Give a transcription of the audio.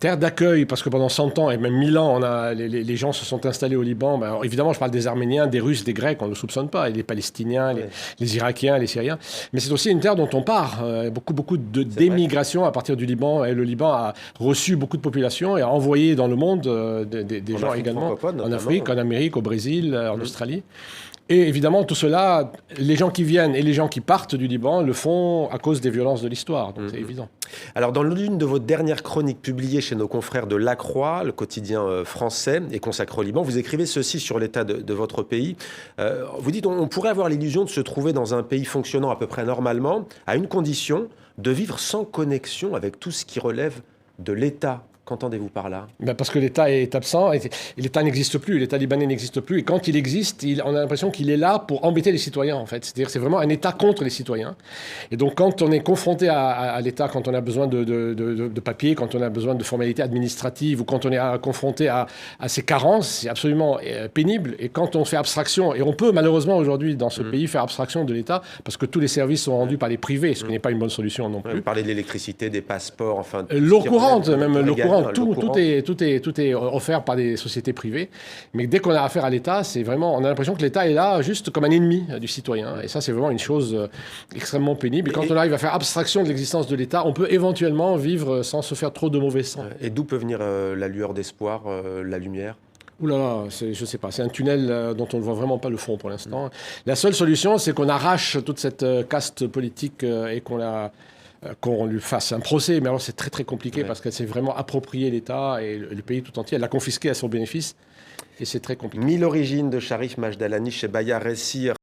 terre d'accueil, parce que pendant 100 ans et même 1000 ans, les gens se sont installés au Liban. Ben, alors, évidemment, je parle des Arméniens, des Russes, des Grecs, on ne le soupçonne pas, et les Palestiniens, les Irakiens, les Syriens. Mais c'est aussi une terre dont on part. Beaucoup d'émigration à partir du Liban. Et le Liban a reçu beaucoup de populations et a envoyé dans le monde des gens également, en Afrique, en Amérique, au Brésil, en Australie. Et évidemment, tout cela, les gens qui viennent et les gens qui partent du Liban le font à cause des violences de l'histoire. Donc c'est évident. Alors, dans l'une de vos dernières chroniques publiées chez nos confrères de La Croix, le quotidien français et consacré au Liban, vous écrivez ceci sur l'état de votre pays. Vous dites, on pourrait avoir l'illusion de se trouver dans un pays fonctionnant à peu près normalement, à une condition, de vivre sans connexion avec tout ce qui relève de l'État. Qu'entendez-vous par là ? Parce que l'État est absent, et l'État n'existe plus, l'État libanais n'existe plus, et quand il existe, on a l'impression qu'il est là pour embêter les citoyens, en fait. C'est-à-dire que c'est vraiment un État contre les citoyens. Et donc quand on est confronté à l'État, quand on a besoin de papiers, quand on a besoin de formalités administratives, ou quand on est confronté à ces carences, c'est absolument pénible. Et quand on fait abstraction, et on peut malheureusement aujourd'hui dans ce pays faire abstraction de l'État, parce que tous les services sont rendus par les privés, ce qui n'est pas une bonne solution non plus. Vous parlez de l'électricité, des passeports, enfin... L'eau courante, même l'eau courante. Tout est offert par des sociétés privées. Mais dès qu'on a affaire à l'État, on a l'impression que l'État est là juste comme un ennemi du citoyen. Et ça, c'est vraiment une chose extrêmement pénible. Et quand on arrive à faire abstraction de l'existence de l'État, on peut éventuellement vivre sans se faire trop de mauvais sang. Et d'où peut venir la lueur d'espoir, la lumière ? Ouh là là, je ne sais pas. C'est un tunnel dont on ne voit vraiment pas le fond pour l'instant. La seule solution, c'est qu'on arrache toute cette caste politique et qu'on lui fasse un procès. Mais alors, c'est très, très compliqué parce qu'elle s'est vraiment appropriée l'État et le pays tout entier. Elle l'a confisqué à son bénéfice. Et c'est très compliqué. 1000 origines de Cherif Majdalani chez Bayard Récit.